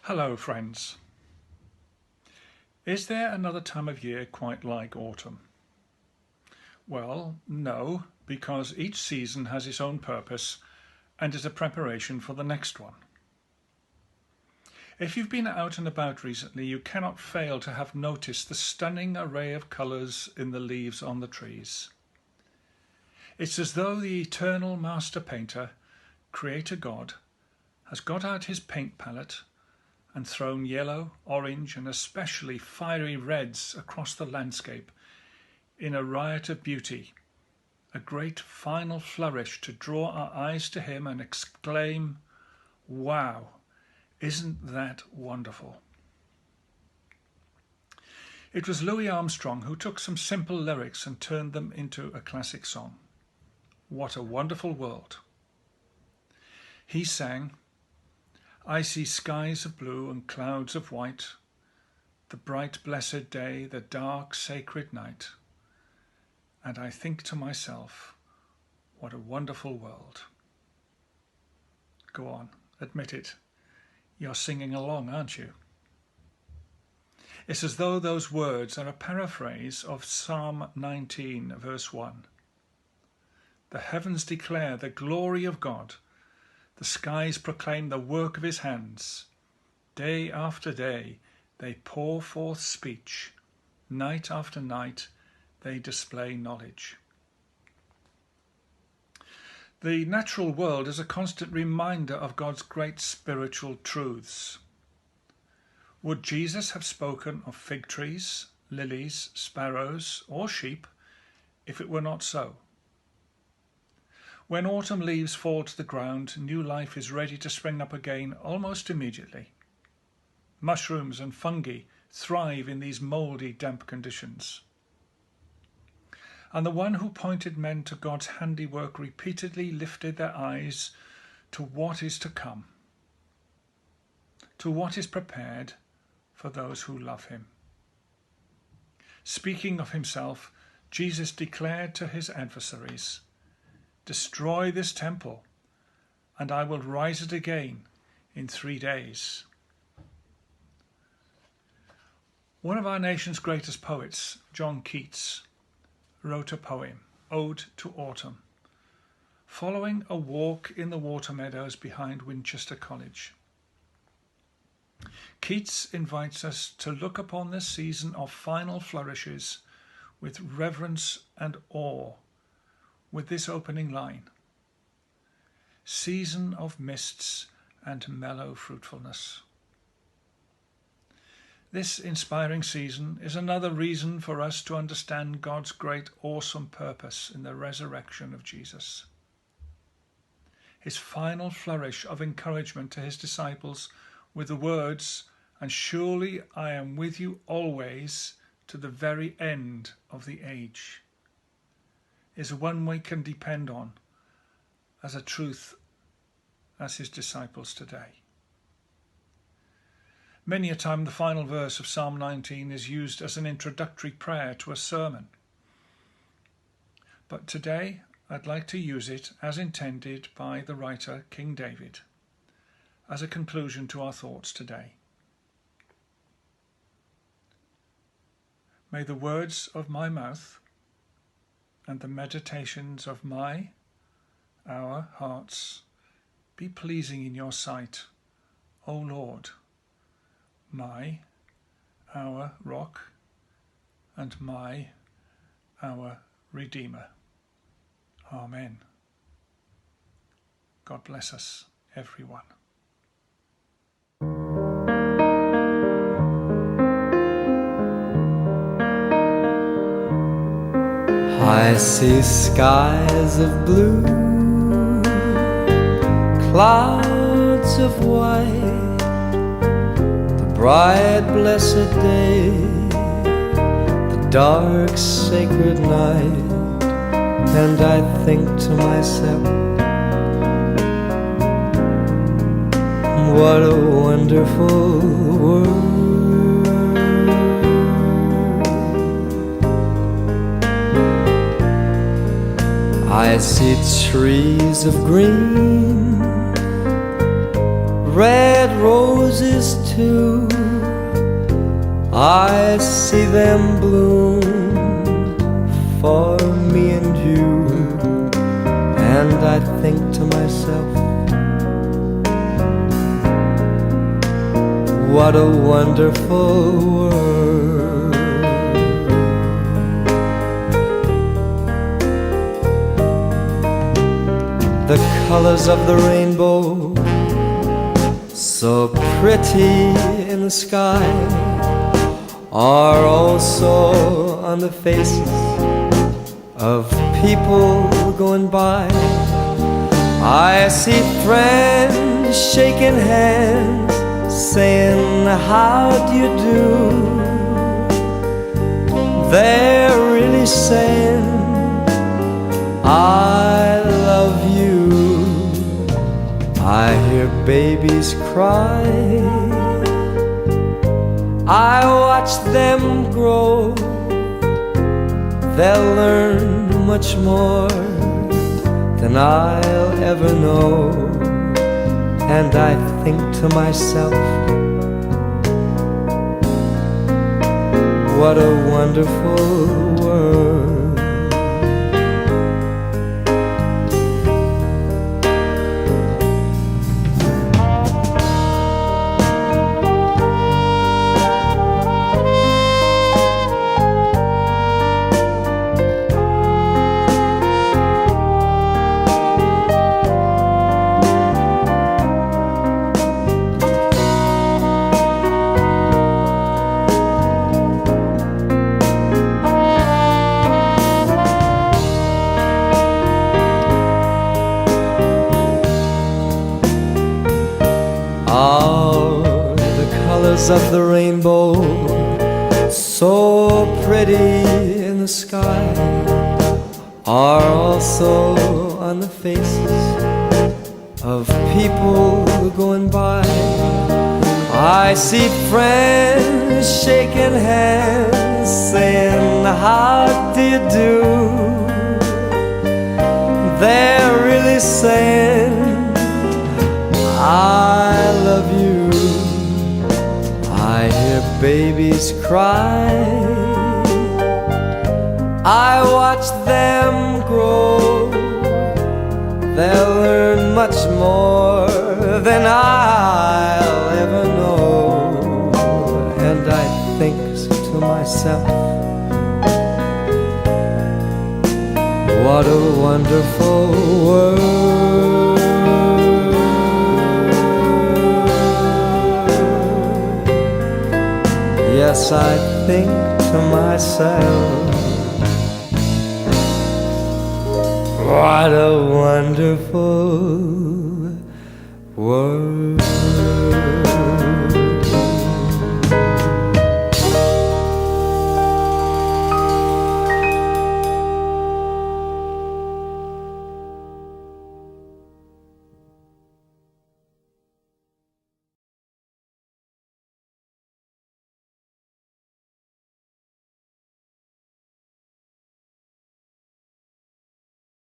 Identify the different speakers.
Speaker 1: Hello friends. Is there another time of year quite like autumn? Well, no, because each season has its own purpose and is a preparation for the next one. If you've been out and about recently, you cannot fail to have noticed the stunning array of colours in the leaves on the trees. It's as though the eternal master painter, Creator God, has got out his paint palette and thrown yellow, orange and especially fiery reds across the landscape in a riot of beauty, a great final flourish to draw our eyes to him and exclaim, "Wow, isn't that wonderful?" It was Louis Armstrong who took some simple lyrics and turned them into a classic song. What a wonderful world. He sang, "I see skies of blue and clouds of white, the bright blessed day, the dark sacred night, and I think to myself, what a wonderful world." Go on, admit it. You're singing along, aren't you? It's as though those words are a paraphrase of Psalm 19, verse 1. The heavens declare the glory of God. The skies proclaim the work of his hands. Day after day they pour forth speech. Night after night they display knowledge. The natural world is a constant reminder of God's great spiritual truths. Would Jesus have spoken of fig trees, lilies, sparrows, or sheep if it were not so? When autumn leaves fall to the ground, new life is ready to spring up again almost immediately. Mushrooms and fungi thrive in these mouldy, damp conditions. And the one who pointed men to God's handiwork repeatedly lifted their eyes to what is to come, to what is prepared for those who love him. Speaking of himself, Jesus declared to his adversaries, "Destroy this temple, and I will rise it again in 3 days." One of our nation's greatest poets, John Keats, wrote a poem, Ode to Autumn, following a walk in the water meadows behind Winchester College. Keats invites us to look upon this season of final flourishes with reverence and awe, with this opening line, "Season of mists and mellow fruitfulness." This inspiring season is another reason for us to understand God's great, awesome purpose in the resurrection of Jesus. His final flourish of encouragement to his disciples with the words, "And surely I am with you always to the very end of the age," is one we can depend on as a truth as his disciples today. Many a time the final verse of Psalm 19 is used as an introductory prayer to a sermon. But today I'd like to use it as intended by the writer King David as a conclusion to our thoughts today. May the words of my mouth and the meditations of our hearts be pleasing in your sight, O Lord, our rock and our Redeemer. Amen. God bless us, everyone.
Speaker 2: I see skies of blue, clouds of white, the bright blessed day, the dark sacred night, and I think to myself, what a wonderful world. I see trees of green, red roses roses too. I see them bloom for me and you, and I think to myself, what a wonderful world. The colors of the rainbow, so pretty in the sky, are also on the faces of people going by. I see friends shaking hands, saying, how do you do? They're really saying, I love you. I hear babies cry, I watch them grow. They'll learn much more than I'll ever know. And I think to myself, what a wonderful world. All the colors of the rainbow, so pretty in the sky, are also on the faces of people going by. I see friends shaking hands, saying, how do you do? They're really saying, I love you. I hear babies cry, I watch them grow. They'll learn much more than I'll ever know. And I think to myself, what a wonderful world. Yes, I think to myself, what a wonderful world.